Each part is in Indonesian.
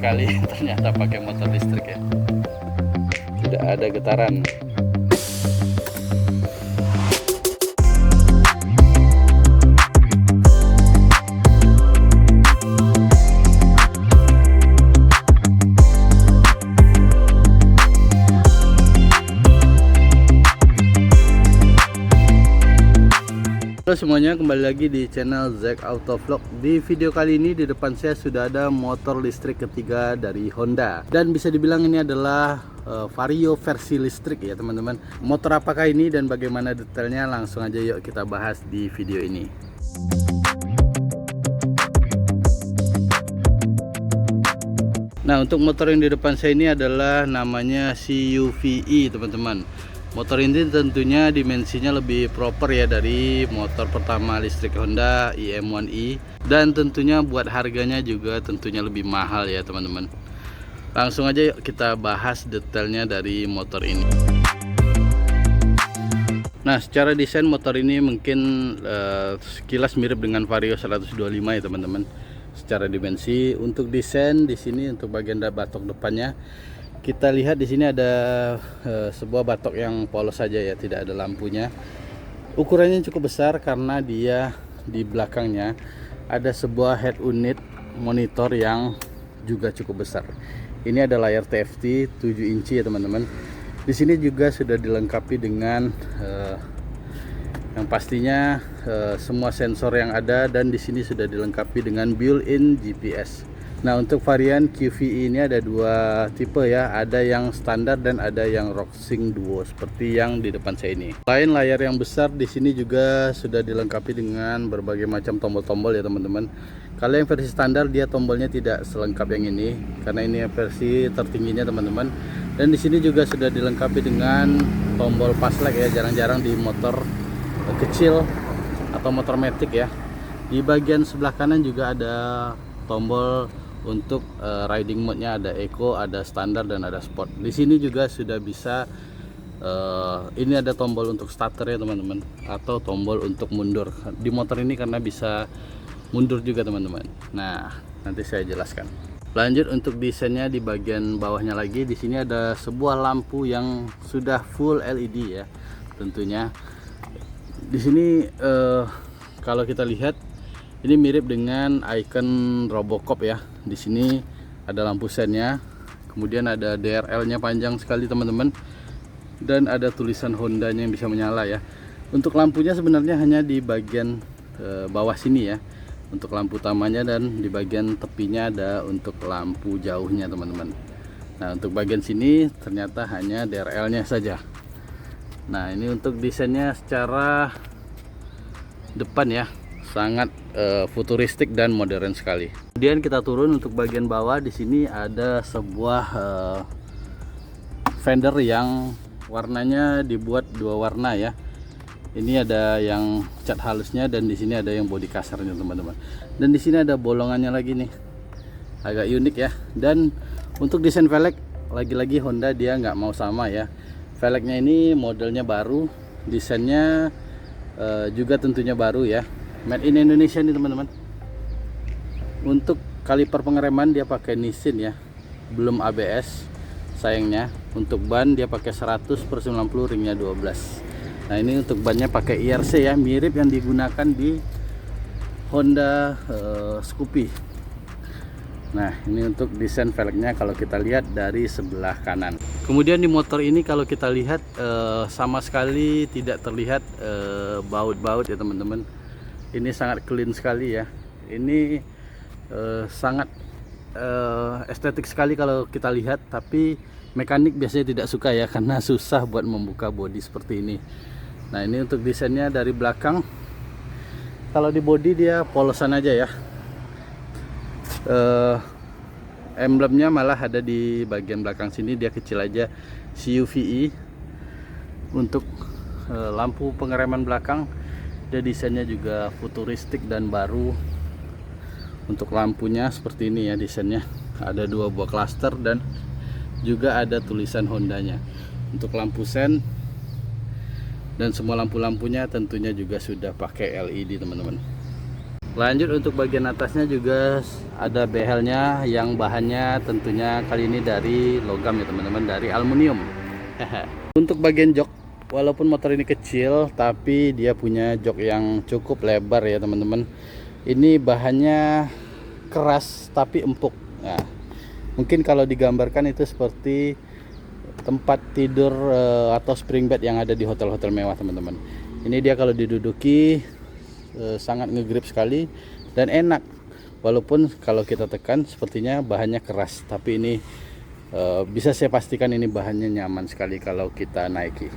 sekali. Ternyata pakai motor listrik ya, tidak ada getaran. Halo semuanya, kembali lagi di channel Zack Auto Vlog. Di video kali ini di depan saya sudah ada motor listrik ketiga dari Honda, dan bisa dibilang ini adalah Vario versi listrik ya teman-teman. Motor apakah ini dan bagaimana detailnya, langsung aja yuk kita bahas di video ini. Nah, untuk motor yang di depan saya ini adalah namanya CUVe teman-teman. Motor ini tentunya dimensinya lebih proper ya dari motor pertama listrik Honda IM1i, dan tentunya buat harganya juga tentunya lebih mahal ya teman-teman. Langsung aja yuk kita bahas detailnya dari motor ini. Nah, secara desain motor ini mungkin sekilas mirip dengan Vario 125 ya teman-teman. Secara dimensi, untuk desain di sini untuk bagian batok depannya, kita lihat di sini ada sebuah batok yang polos saja ya, tidak ada lampunya. Ukurannya cukup besar karena dia di belakangnya ada sebuah head unit monitor yang juga cukup besar. Ini ada layar TFT 7 inci ya teman-teman. Di sini juga sudah dilengkapi dengan yang pastinya semua sensor yang ada, dan di sini sudah dilengkapi dengan built-in GPS. Nah, untuk varian QVe ini ada dua tipe ya, ada yang standar dan ada yang Rocksync Duo seperti yang di depan saya ini. Selain layar yang besar, di sini juga sudah dilengkapi dengan berbagai macam tombol-tombol ya teman-teman. Kalau yang versi standar dia tombolnya tidak selengkap yang ini, karena ini versi tertingginya teman-teman. Dan di sini juga sudah dilengkapi dengan tombol pasleg ya, jarang-jarang di motor kecil atau motor matic ya. Di bagian sebelah kanan juga ada tombol untuk riding mode-nya, ada eco, ada standar dan ada sport. Di sini juga sudah bisa ini ada tombol untuk starter ya teman-teman, atau tombol untuk mundur. Di motor ini karena bisa mundur juga teman-teman. Nah, nanti saya jelaskan. Lanjut untuk desainnya, di bagian bawahnya lagi di sini ada sebuah lampu yang sudah full LED ya. Tentunya di sini kalau kita lihat ini mirip dengan icon Robocop ya. Di sini ada lampu sennya, kemudian ada DRL-nya panjang sekali teman-teman, dan ada tulisan Honda-nya yang bisa menyala ya. Untuk lampunya sebenarnya hanya di bagian bawah sini ya, untuk lampu utamanya, dan di bagian tepinya ada untuk lampu jauhnya teman-teman. Nah, untuk bagian sini ternyata hanya DRL-nya saja. Nah, ini untuk desainnya secara depan ya, sangat futuristik dan modern sekali. Kemudian kita turun untuk bagian bawah. Di sini ada sebuah fender yang warnanya dibuat dua warna ya. Ini ada yang cat halusnya, dan di sini ada yang bodi kasarnya teman-teman. Dan di sini ada bolongannya lagi nih, agak unik ya. Dan untuk desain velg, lagi-lagi Honda dia nggak mau sama ya. Velgnya ini modelnya baru, desainnya juga tentunya baru ya, made in Indonesia nih teman-teman. Untuk kaliper pengereman dia pakai Nissin ya, belum ABS sayangnya. Untuk ban dia pakai 100/90, ringnya 12. Nah, ini untuk bannya pakai IRC ya, mirip yang digunakan di Honda Scoopy. Nah, ini untuk desain velgnya kalau kita lihat dari sebelah kanan. Kemudian di motor ini kalau kita lihat sama sekali tidak terlihat baut-baut ya teman-teman. Ini sangat clean sekali ya. Ini sangat estetik sekali kalau kita lihat, tapi mekanik biasanya tidak suka ya, karena susah buat membuka bodi seperti ini. Nah, ini untuk desainnya dari belakang. Kalau di bodi dia polosan aja ya. Emblemnya malah ada di bagian belakang sini, dia kecil aja, CUVe. Untuk lampu pengereman belakang dia desainnya juga futuristik dan baru. Untuk lampunya seperti ini ya desainnya, ada dua buah klaster dan juga ada tulisan Hondanya. Untuk lampu sen dan semua lampu-lampunya tentunya juga sudah pakai LED teman-teman. Lanjut untuk bagian atasnya juga ada behelnya yang bahannya tentunya kali ini dari logam ya teman-teman, dari aluminium. Untuk bagian jok, walaupun motor ini kecil tapi dia punya jok yang cukup lebar ya teman-teman. Ini bahannya keras tapi empuk. Nah, mungkin kalau digambarkan itu seperti tempat tidur atau spring bed yang ada di hotel-hotel mewah teman-teman. Ini dia kalau diduduki sangat ngegrip sekali dan enak, walaupun kalau kita tekan sepertinya bahannya keras, tapi ini bisa saya pastikan ini bahannya nyaman sekali kalau kita naiki.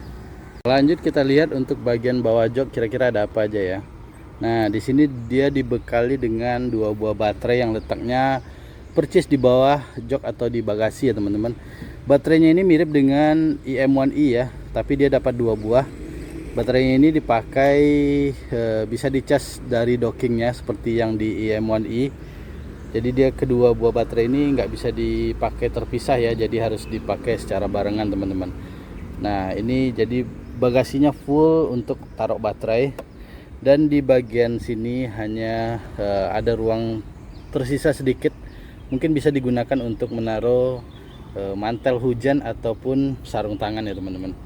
Lanjut kita lihat untuk bagian bawah jok kira-kira ada apa aja ya. Nah, di sini dia dibekali dengan 2 buah baterai yang letaknya persis di bawah jok atau di bagasi ya teman-teman. Baterainya ini mirip dengan IM1i ya, tapi dia dapat 2 buah. Baterainya ini dipakai bisa dicas dari dockingnya seperti yang di IM1i. Jadi dia kedua buah baterai ini nggak bisa dipakai terpisah ya, jadi harus dipakai secara barengan teman-teman. Nah, ini jadi bagasinya full untuk taruh baterai, dan di bagian sini hanya ada ruang tersisa sedikit, mungkin bisa digunakan untuk menaruh mantel hujan ataupun sarung tangan ya teman-teman.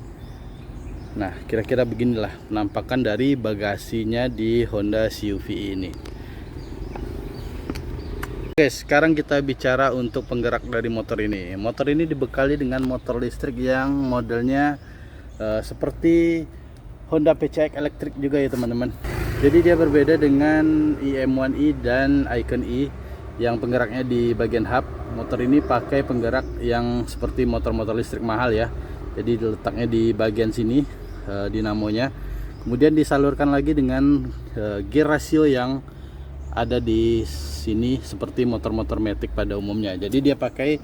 Nah, kira-kira beginilah penampakan dari bagasinya di Honda CUV ini. Oke, sekarang kita bicara untuk penggerak dari motor ini. Motor ini dibekali dengan motor listrik yang modelnya seperti Honda PCX elektrik juga ya teman-teman. Jadi dia berbeda dengan IM1i dan Icon E yang penggeraknya di bagian hub. Motor ini pakai penggerak yang seperti motor-motor listrik mahal ya. Jadi letaknya di bagian sini dinamonya, kemudian disalurkan lagi dengan gear ratio yang ada di sini seperti motor-motor matic pada umumnya. Jadi dia pakai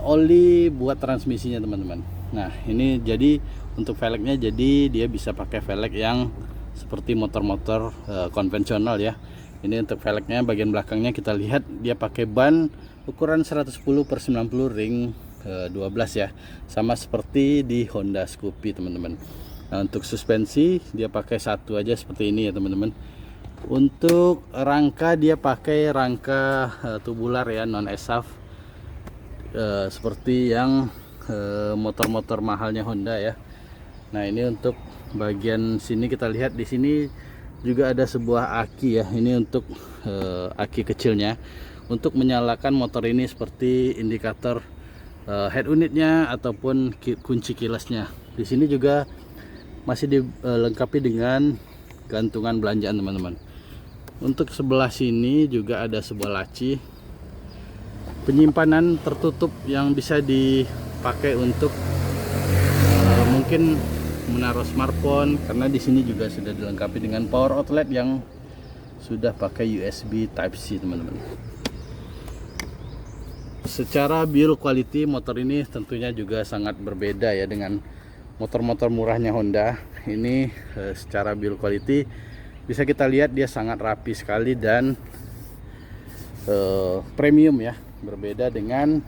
oli buat transmisinya teman-teman. Nah, ini jadi untuk velgnya, jadi dia bisa pakai velg yang seperti motor-motor konvensional ya. Ini untuk velgnya, bagian belakangnya kita lihat dia pakai ban ukuran 110/90 ring 12 ya, sama seperti di Honda Scoopy teman-teman. Nah, untuk suspensi dia pakai satu aja seperti ini ya teman-teman. Untuk rangka dia pakai rangka tubular ya, non ESAF, seperti yang motor-motor mahalnya Honda ya. Nah, ini untuk bagian sini kita lihat di sini juga ada sebuah aki ya. Ini untuk aki kecilnya untuk menyalakan motor ini seperti indikator head unitnya ataupun kunci kilasnya. Di sini juga masih dilengkapi dengan gantungan belanjaan teman-teman. Untuk sebelah sini juga ada sebuah laci penyimpanan tertutup yang bisa dipakai untuk mungkin menaruh smartphone, karena di sini juga sudah dilengkapi dengan power outlet yang sudah pakai USB Type C teman-teman. Secara build quality motor ini tentunya juga sangat berbeda ya dengan motor-motor murahnya Honda. Ini secara build quality bisa kita lihat dia sangat rapi sekali dan premium ya, berbeda dengan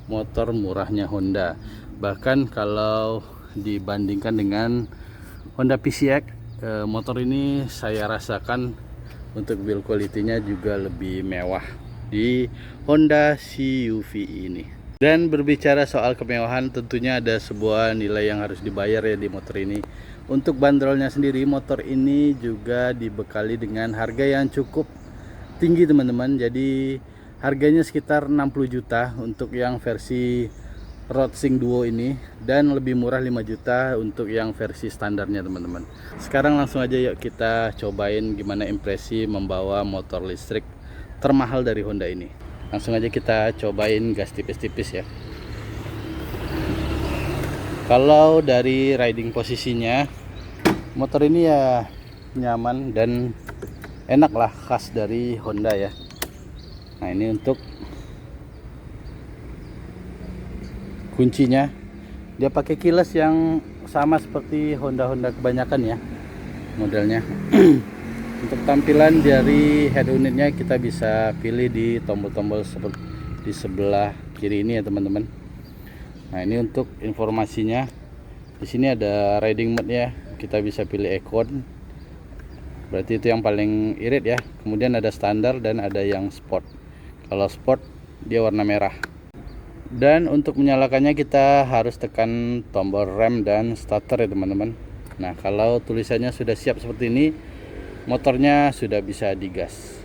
motor murahnya Honda. Bahkan kalau dibandingkan dengan Honda PCX, motor ini saya rasakan untuk build quality-nya juga lebih mewah di Honda CUV ini. Dan berbicara soal kemewahan, tentunya ada sebuah nilai yang harus dibayar ya di motor ini. Untuk bandrolnya sendiri, motor ini juga dibekali dengan harga yang cukup tinggi teman-teman. Jadi harganya sekitar 60 juta untuk yang versi Roadsing Duo ini, dan lebih murah 5 juta untuk yang versi standarnya teman-teman. Sekarang langsung aja yuk kita cobain gimana impresi membawa motor listrik termahal dari Honda ini. Langsung aja kita cobain gas tipis-tipis ya. Kalau dari riding posisinya, motor ini ya nyaman dan enak lah, khas dari Honda ya. Nah, ini untuk kuncinya dia pakai kilas yang sama seperti Honda kebanyakan ya modelnya. Untuk tampilan dari head unitnya kita bisa pilih di tombol-tombol seperti di sebelah kiri ini ya teman-teman. Nah, ini untuk informasinya. Di sini ada riding mode ya. Kita bisa pilih Econ. Berarti itu yang paling irit ya. Kemudian ada standar dan ada yang sport. Kalau sport dia warna merah. Dan untuk menyalakannya kita harus tekan tombol rem dan starter ya teman-teman. Nah, kalau tulisannya sudah siap seperti ini, motornya sudah bisa digas.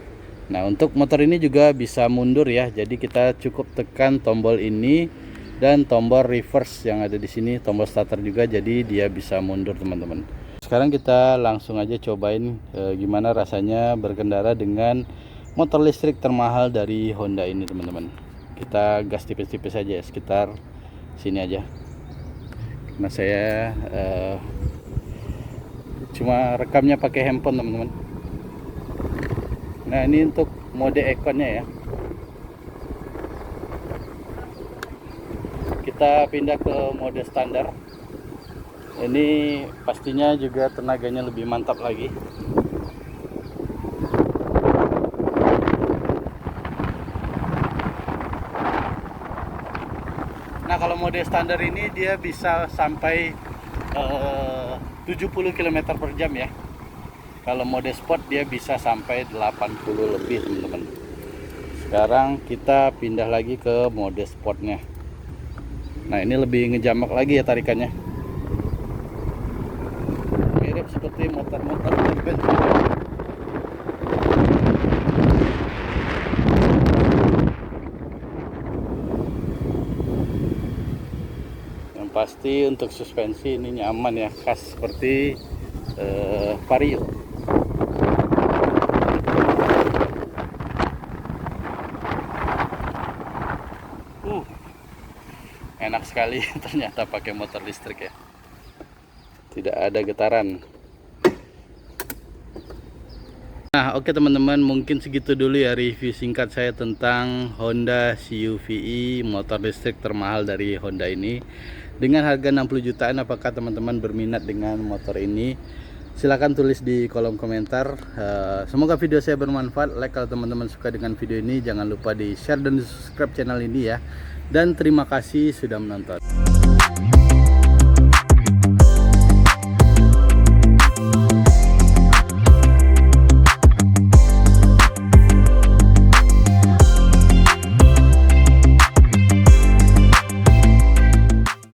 Nah, untuk motor ini juga bisa mundur ya. Jadi kita cukup tekan tombol ini dan tombol reverse yang ada di sini, tombol starter juga, jadi dia bisa mundur teman-teman. Sekarang kita langsung aja cobain gimana rasanya berkendara dengan motor listrik termahal dari Honda ini teman-teman. Kita gas tipis-tipis aja ya, sekitar sini aja. Nah, saya cuma rekamnya pakai handphone teman-teman. Nah, ini untuk mode ekonnya ya. Kita pindah ke mode standar. Ini pastinya juga tenaganya lebih mantap lagi. Nah, kalau mode standar ini dia bisa sampai 70 km per jam ya. Kalau mode sport dia bisa sampai 80 lebih teman-teman. Sekarang kita pindah lagi ke mode sportnya. Nah, ini lebih ngejamak lagi ya tarikannya. Mirip seperti motor-motor bensin. Yang pasti untuk suspensi ini nyaman ya, khas seperti Vario. Enak sekali ternyata pakai motor listrik ya. Tidak ada getaran. Nah, oke teman-teman, mungkin segitu dulu ya review singkat saya tentang Honda CUV-e, motor listrik termahal dari Honda ini. Dengan harga 60 jutaan, apakah teman-teman berminat dengan motor ini? Silahkan tulis di kolom komentar. Semoga video saya bermanfaat. Like kalau teman-teman suka dengan video ini. Jangan lupa di share dan subscribe channel ini ya. Dan terima kasih sudah menonton.